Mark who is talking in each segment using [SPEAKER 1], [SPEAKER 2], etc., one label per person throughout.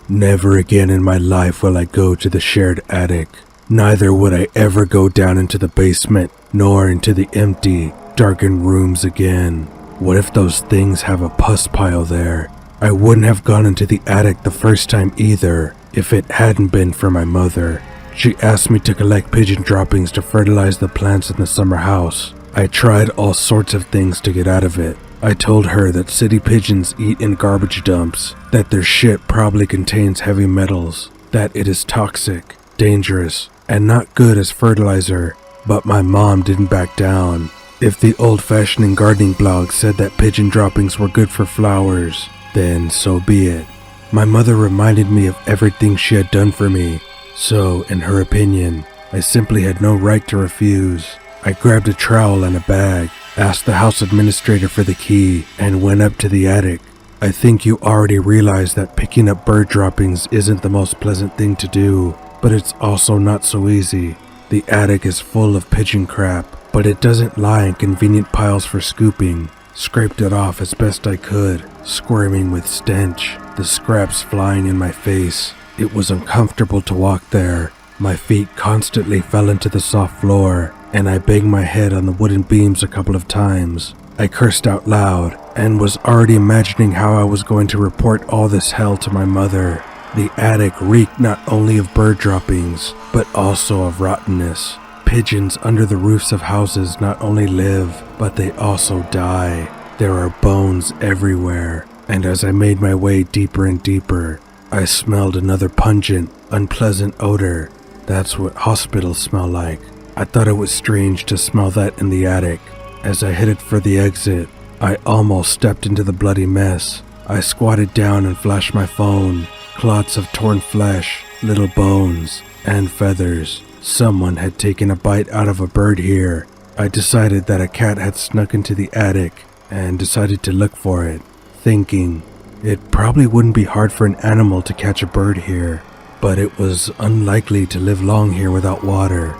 [SPEAKER 1] Never again in my life will I go to the shared attic. Neither would I ever go down into the basement, nor into the empty, darkened rooms again. What if those things have a pus pile there? I wouldn't have gone into the attic the first time either, if it hadn't been for my mother. She asked me to collect pigeon droppings to fertilize the plants in the summer house. I tried all sorts of things to get out of it. I told her that city pigeons eat in garbage dumps, that their shit probably contains heavy metals, that it is toxic, dangerous, and not good as fertilizer, but my mom didn't back down. If the old-fashioned gardening blog said that pigeon droppings were good for flowers, then so be it. My mother reminded me of everything she had done for me, so, in her opinion, I simply had no right to refuse. I grabbed a trowel and a bag, asked the house administrator for the key, and went up to the attic. I think you already realize that picking up bird droppings isn't the most pleasant thing to do, but it's also not so easy. The attic is full of pigeon crap, but it doesn't lie in convenient piles for scooping. Scraped it off as best I could, squirming with stench, the scraps flying in my face. It was uncomfortable to walk there. My feet constantly fell into the soft floor, and I banged my head on the wooden beams a couple of times. I cursed out loud, and was already imagining how I was going to report all this hell to my mother. The attic reeked not only of bird droppings, but also of rottenness. Pigeons under the roofs of houses not only live, but they also die. There are bones everywhere, and as I made my way deeper and deeper, I smelled another pungent, unpleasant odor. That's what hospitals smell like. I thought it was strange to smell that in the attic. As I headed for the exit, I almost stepped into the bloody mess. I squatted down and flashed my phone. Clots of torn flesh, little bones, and feathers. Someone had taken a bite out of a bird here. I decided that a cat had snuck into the attic and decided to look for it, thinking it probably wouldn't be hard for an animal to catch a bird here, but it was unlikely to live long here without water.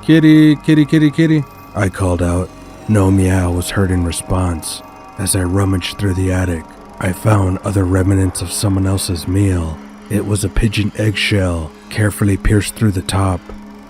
[SPEAKER 1] "Kitty, kitty, kitty, kitty," I called out. No meow was heard in response. As I rummaged through the attic, I found other remnants of someone else's meal. It was a pigeon eggshell, carefully pierced through the top.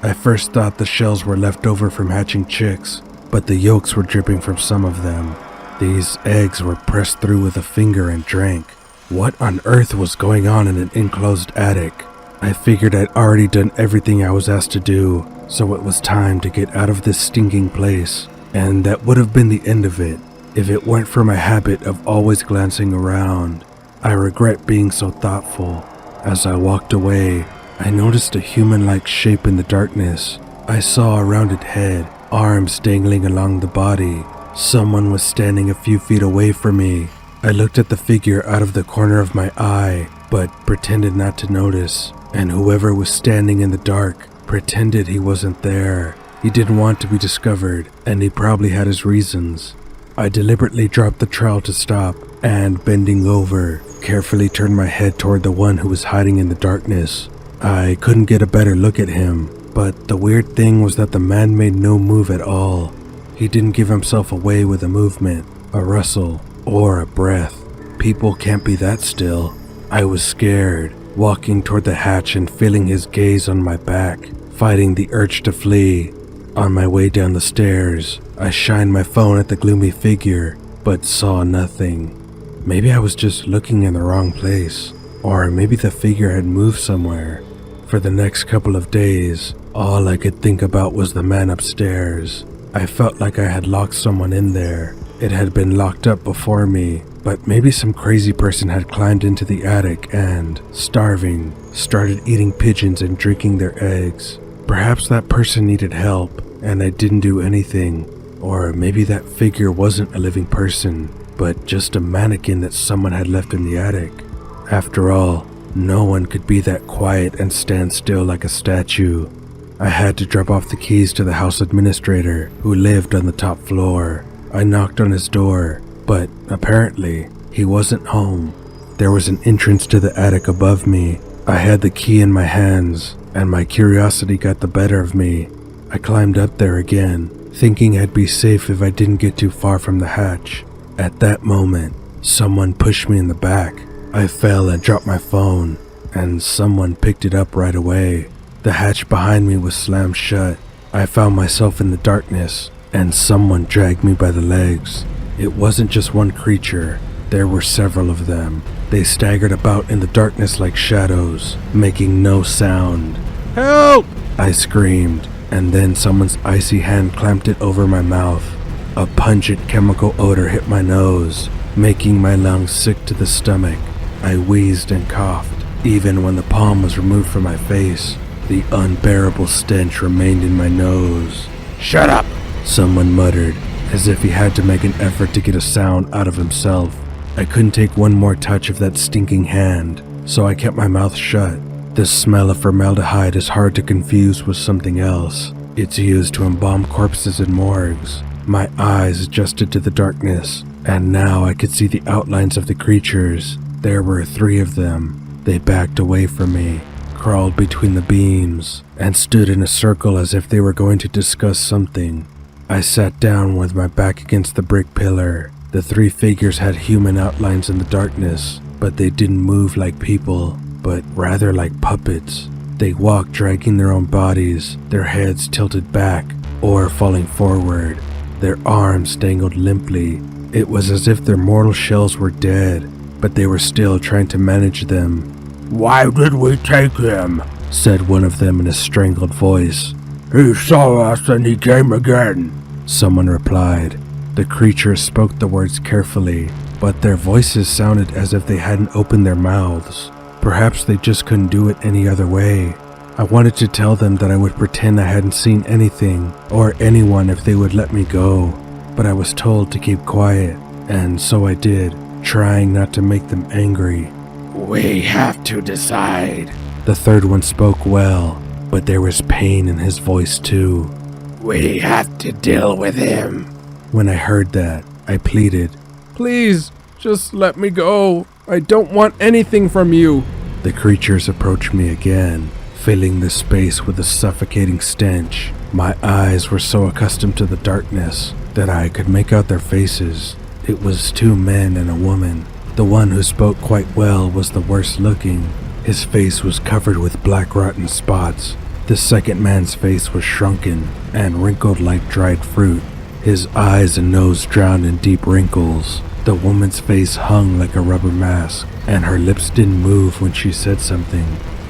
[SPEAKER 1] I first thought the shells were left over from hatching chicks, but the yolks were dripping from some of them. These eggs were pressed through with a finger and drank. What on earth was going on in an enclosed attic? I figured I'd already done everything I was asked to do, so it was time to get out of this stinking place, and that would have been the end of it, if it weren't for my habit of always glancing around. I regret being so thoughtful. As I walked away, I noticed a human-like shape in the darkness. I saw a rounded head, arms dangling along the body. Someone was standing a few feet away from me. I looked at the figure out of the corner of my eye, but pretended not to notice, and whoever was standing in the dark pretended he wasn't there. He didn't want to be discovered, and he probably had his reasons. I deliberately dropped the trowel to stop, and bending over, carefully turned my head toward the one who was hiding in the darkness. I couldn't get a better look at him, but the weird thing was that the man made no move at all. He didn't give himself away with a movement, a rustle, or a breath. People can't be that still. I was scared, walking toward the hatch and feeling his gaze on my back, fighting the urge to flee. On my way down the stairs, I shined my phone at the gloomy figure, but saw nothing. Maybe I was just looking in the wrong place, or maybe the figure had moved somewhere. For the next couple of days, all I could think about was the man upstairs. I felt like I had locked someone in there. It had been locked up before me, but maybe some crazy person had climbed into the attic and, starving, started eating pigeons and drinking their eggs. Perhaps that person needed help, and I didn't do anything. Or maybe that figure wasn't a living person, but just a mannequin that someone had left in the attic. After all, no one could be that quiet and stand still like a statue. I had to drop off the keys to the house administrator, who lived on the top floor. I knocked on his door. but apparently he wasn't home. There was an entrance to the attic above me. I had the key in my hands, and my curiosity got the better of me. I climbed up there again, thinking I'd be safe if I didn't get too far from the hatch. At that moment, someone pushed me in the back. I fell and dropped my phone, and someone picked it up right away. The hatch behind me was slammed shut. I found myself in the darkness, and someone dragged me by the legs. It wasn't just one creature. There were several of them. They staggered about in the darkness like shadows, making no sound. "Help!" I screamed, and then someone's icy hand clamped it over my mouth. A pungent chemical odor hit my nose, making my lungs sick to the stomach. I wheezed and coughed. Even when the palm was removed from my face, the unbearable stench remained in my nose. "Shut up!" someone muttered, as if he had to make an effort to get a sound out of himself. I couldn't take one more touch of that stinking hand, so I kept my mouth shut. The smell of formaldehyde is hard to confuse with something else. It's used to embalm corpses in morgues. My eyes adjusted to the darkness, and now I could see the outlines of the creatures. There were 3 of them. They backed away from me, crawled between the beams, and stood in a circle as if they were going to discuss something. I sat down with my back against the brick pillar. The 3 figures had human outlines in the darkness, but they didn't move like people, but rather like puppets. They walked dragging their own bodies, their heads tilted back or falling forward. Their arms dangled limply. It was as if their mortal shells were dead, but they were still trying to manage them. "Why did we take him?" said one of them in a strangled voice. "He saw us and he came again," someone replied. The creatures spoke the words carefully, but their voices sounded as if they hadn't opened their mouths. Perhaps they just couldn't do it any other way. I wanted to tell them that I would pretend I hadn't seen anything or anyone if they would let me go, but I was told to keep quiet, and so I did, trying not to make them angry. "We have to decide." The third one spoke well, but there was pain in his voice too. "We have to deal with him." When I heard that, I pleaded, "Please, just let me go. I don't want anything from you." The creatures approached me again, filling the space with a suffocating stench. My eyes were so accustomed to the darkness that I could make out their faces. It was 2 men and a woman. The one who spoke quite well was the worst looking. His face was covered with black rotten spots. The second man's face was shrunken and wrinkled like dried fruit. His eyes and nose drowned in deep wrinkles. The woman's face hung like a rubber mask, and her lips didn't move when she said something.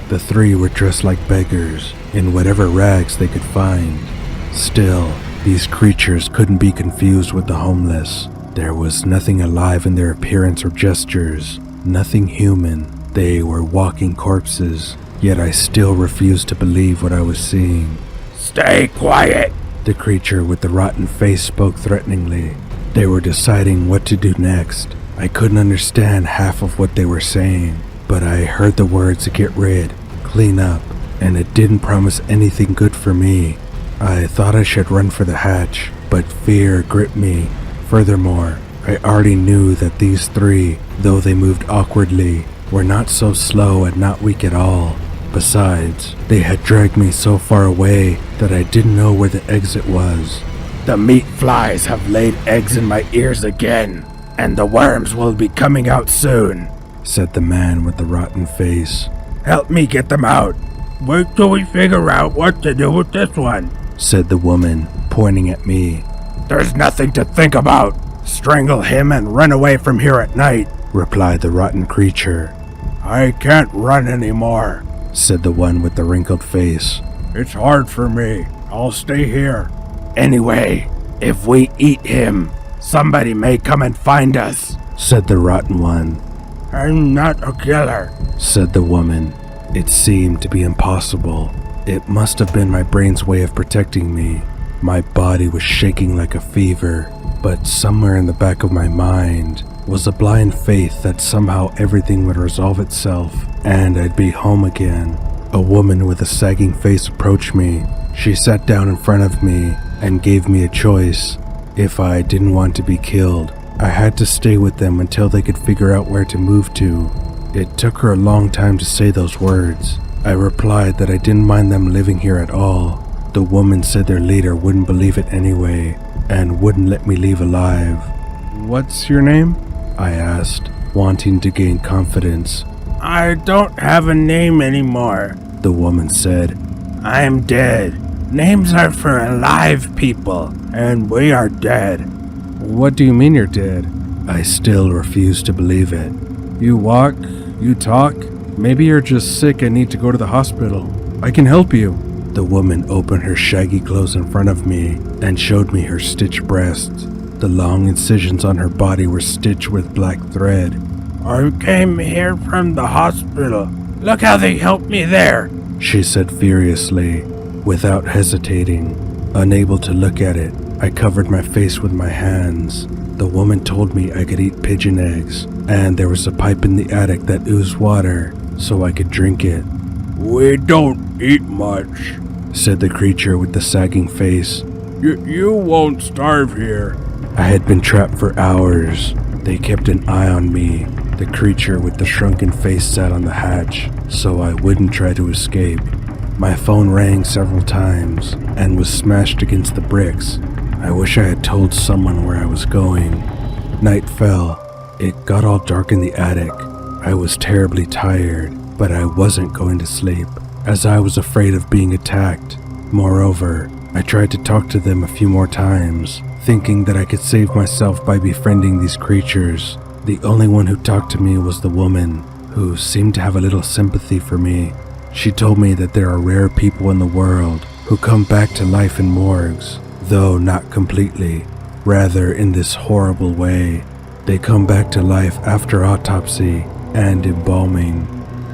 [SPEAKER 1] The 3 were dressed like beggars, in whatever rags they could find. Still, these creatures couldn't be confused with the homeless. There was nothing alive in their appearance or gestures, nothing human. They were walking corpses, yet I still refused to believe what I was seeing. "Stay quiet!" The creature with the rotten face spoke threateningly. They were deciding what to do next. I couldn't understand half of what they were saying, but I heard the words "get rid," "clean up," and it didn't promise anything good for me. I thought I should run for the hatch, but fear gripped me. Furthermore, I already knew that these 3, though they moved awkwardly, were not so slow and not weak at all. Besides, they had dragged me so far away that I didn't know where the exit was. "The meat flies have laid eggs in my ears again, and the worms will be coming out soon," said the man with the rotten face. "Help me get them out." "Wait till we figure out what to do with this one," said the woman, pointing at me. "There's nothing to think about. Strangle him and run away from here at night," replied the rotten creature. "I can't run anymore," said the one with the wrinkled face. "It's hard for me. I'll stay here." "Anyway, if we eat him, somebody may come and find us," said the rotten one. "I'm not a killer," said the woman. It seemed to be impossible. It must have been my brain's way of protecting me. My body was shaking like a fever, but somewhere in the back of my mind was a blind faith that somehow everything would resolve itself and I'd be home again. A woman with a sagging face approached me. She sat down in front of me and gave me a choice. If I didn't want to be killed, I had to stay with them until they could figure out where to move to. It took her a long time to say those words. I replied that I didn't mind them living here at all. The woman said their leader wouldn't believe it anyway, and wouldn't let me leave alive. "What's your name?" I asked, wanting to gain confidence.
[SPEAKER 2] "I don't have a name anymore," the woman said. "I am dead. Names are for alive people, and we are dead."
[SPEAKER 1] "What do you mean you're dead?" I still refused to believe it. "You walk, you talk. Maybe you're just sick and need to go to the hospital. I can help you." The woman opened her shaggy clothes in front of me and showed me her stitched breasts. The long incisions on her body were stitched with black thread.
[SPEAKER 2] "I came here from the hospital. Look how they helped me there,"
[SPEAKER 1] she said furiously, without hesitating. Unable to look at it, I covered my face with my hands. The woman told me I could eat pigeon eggs, and there was a pipe in the attic that oozed water, so I could drink it.
[SPEAKER 2] "We don't eat much,"
[SPEAKER 1] said the creature with the sagging face.
[SPEAKER 2] You won't starve here."
[SPEAKER 1] I had been trapped for hours. They kept an eye on me. The creature with the shrunken face sat on the hatch, so I wouldn't try to escape. My phone rang several times and was smashed against the bricks. I wish I had told someone where I was going. Night fell. It got all dark in the attic. I was terribly tired, but I wasn't going to sleep, as I was afraid of being attacked. Moreover, I tried to talk to them a few more times, thinking that I could save myself by befriending these creatures. The only one who talked to me was the woman, who seemed to have a little sympathy for me. She told me that there are rare people in the world who come back to life in morgues, though not completely, rather in this horrible way. They come back to life after autopsy and embalming.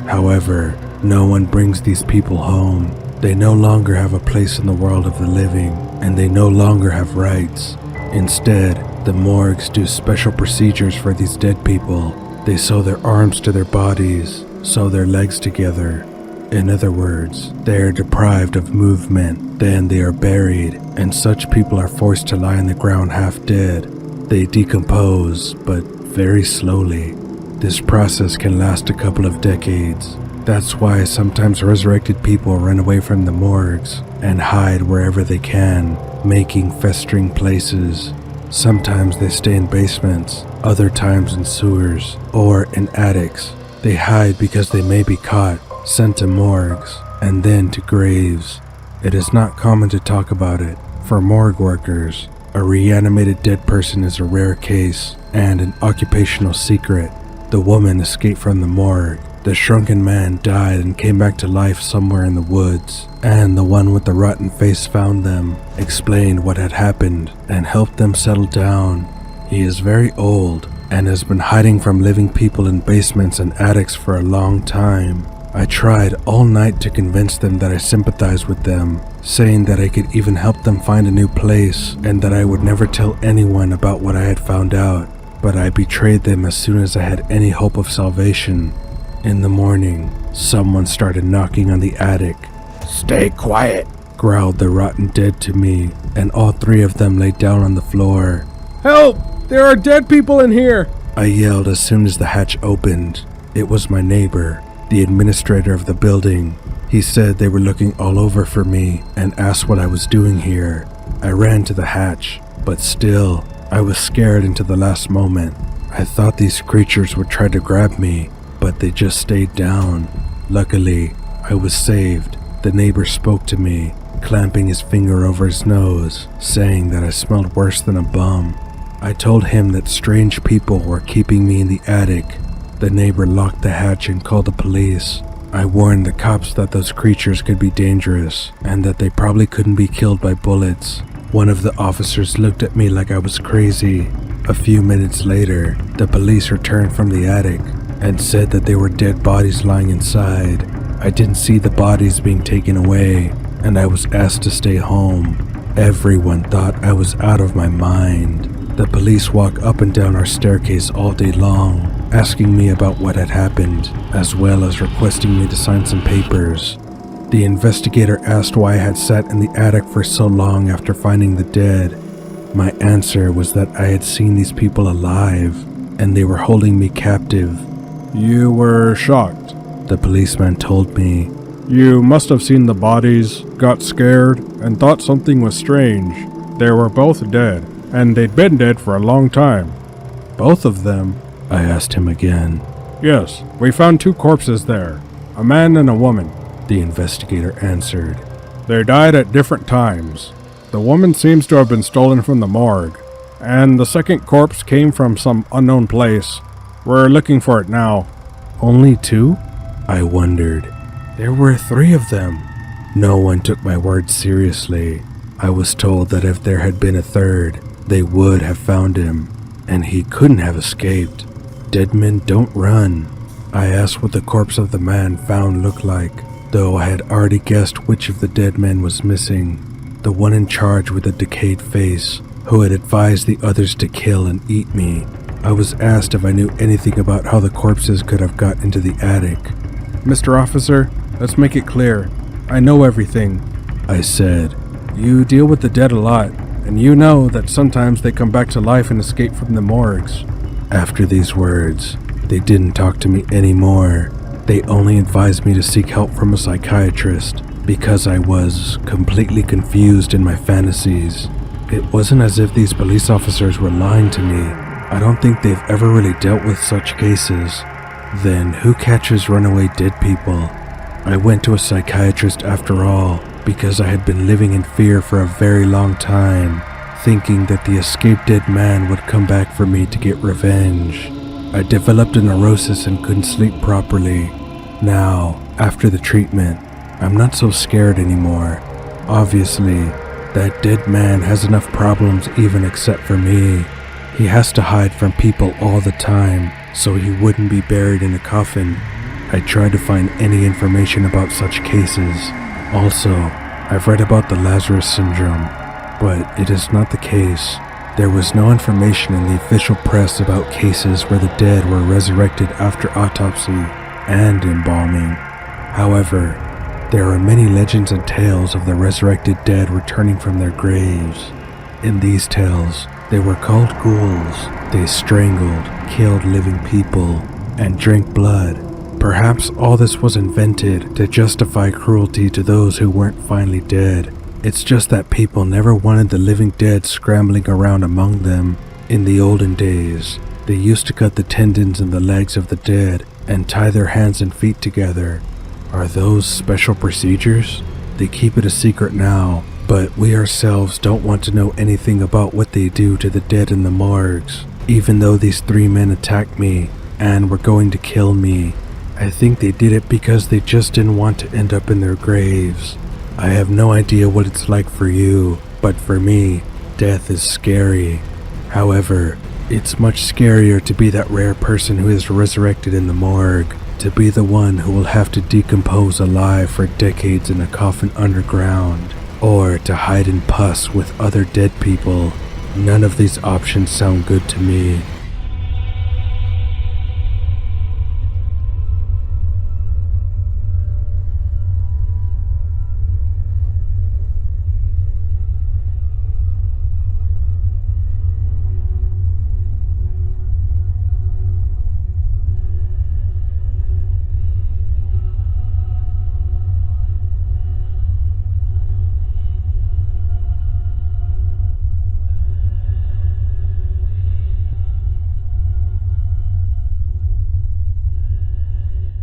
[SPEAKER 1] However, no one brings these people home. They no longer have a place in the world of the living, and they no longer have rights. Instead, the morgues do special procedures for these dead people. They sew their arms to their bodies, sew their legs together. In other words, they are deprived of movement, then they are buried, and such people are forced to lie on the ground half dead. They decompose, but very slowly. This process can last a couple of decades. That's why sometimes resurrected people run away from the morgues and hide wherever they can, making festering places. Sometimes they stay in basements, other times in sewers, or in attics. They hide because they may be caught, sent to morgues, and then to graves. It is not common to talk about it. For morgue workers, a reanimated dead person is a rare case and an occupational secret. The woman escaped from the morgue. The shrunken man died and came back to life somewhere in the woods, and the one with the rotten face found them, explained what had happened, and helped them settle down. He is very old and has been hiding from living people in basements and attics for a long time. I tried all night to convince them that I sympathized with them, saying that I could even help them find a new place and that I would never tell anyone about what I had found out, but I betrayed them as soon as I had any hope of salvation. In the morning, someone started knocking on the attic.
[SPEAKER 2] "Stay quiet,"
[SPEAKER 1] growled the rotten dead to me, and all three of them lay down on the floor.
[SPEAKER 3] "Help! There are dead people in here!"
[SPEAKER 1] I yelled as soon as the hatch opened. It was my neighbor, the administrator of the building. He said they were looking all over for me and asked what I was doing here. I ran to the hatch, but still, I was scared into the last moment. I thought these creatures would try to grab me, but they just stayed down. Luckily, I was saved. The neighbor spoke to me, clamping his finger over his nose, saying that I smelled worse than a bum. I told him that strange people were keeping me in the attic. The neighbor locked the hatch and called the police. I warned the cops that those creatures could be dangerous and that they probably couldn't be killed by bullets. One of the officers looked at me like I was crazy. A few minutes later, the police returned from the attic and said that there were dead bodies lying inside. I didn't see the bodies being taken away, and I was asked to stay home. Everyone thought I was out of my mind. The police walked up and down our staircase all day long, asking me about what had happened, as well as requesting me to sign some papers. The investigator asked why I had sat in the attic for so long after finding the dead. My answer was that I had seen these people alive, and they were holding me captive.
[SPEAKER 3] You were shocked.
[SPEAKER 1] The policeman told me.
[SPEAKER 3] You must have seen the bodies, got scared, and thought something was strange. They were both dead, and they'd been dead for a long time.
[SPEAKER 1] Both of them? I asked him again.
[SPEAKER 3] Yes, we found 2 corpses there, a man and a woman,
[SPEAKER 1] the investigator answered.
[SPEAKER 3] They died at different times. The woman seems to have been stolen from the morgue, and the second corpse came from some unknown place. We're looking for it now.
[SPEAKER 1] Only 2? I wondered. There were 3 of them. No one took my words seriously. I was told that if there had been a third, they would have found him, and he couldn't have escaped. Dead men don't run. I asked what the corpse of the man found looked like, though I had already guessed which of the dead men was missing. The one in charge with a decayed face, who had advised the others to kill and eat me. I was asked if I knew anything about how the corpses could have got into the attic.
[SPEAKER 3] Mr. Officer, let's make it clear. I know everything,
[SPEAKER 1] I said.
[SPEAKER 3] You deal with the dead a lot, and you know that sometimes they come back to life and escape from the morgues.
[SPEAKER 1] After these words, they didn't talk to me anymore. They only advised me to seek help from a psychiatrist because I was completely confused in my fantasies. It wasn't as if these police officers were lying to me. I don't think they've ever really dealt with such cases. Then who catches runaway dead people? I went to a psychiatrist after all because I had been living in fear for a very long time, thinking that the escaped dead man would come back for me to get revenge. I developed a neurosis and couldn't sleep properly. Now, after the treatment, I'm not so scared anymore. Obviously, that dead man has enough problems even except for me. He has to hide from people all the time, so he wouldn't be buried in a coffin. I tried to find any information about such cases. Also, I've read about the Lazarus syndrome, but it is not the case. There was no information in the official press about cases where the dead were resurrected after autopsy and embalming. However, there are many legends and tales of the resurrected dead returning from their graves. In these tales, they were called ghouls. They strangled, killed living people, and drank blood. Perhaps all this was invented to justify cruelty to those who weren't finally dead. It's just that people never wanted the living dead scrambling around among them. In the olden days, they used to cut the tendons in the legs of the dead and tie their hands and feet together. Are those special procedures? They keep it a secret now, but we ourselves don't want to know anything about what they do to the dead in the morgues. Even though these 3 men attacked me and were going to kill me, I think they did it because they just didn't want to end up in their graves. I have no idea what it's like for you, but for me, death is scary. However, it's much scarier to be that rare person who is resurrected in the morgue, to be the one who will have to decompose alive for decades in a coffin underground, or to hide in pus with other dead people. None of these options sound good to me.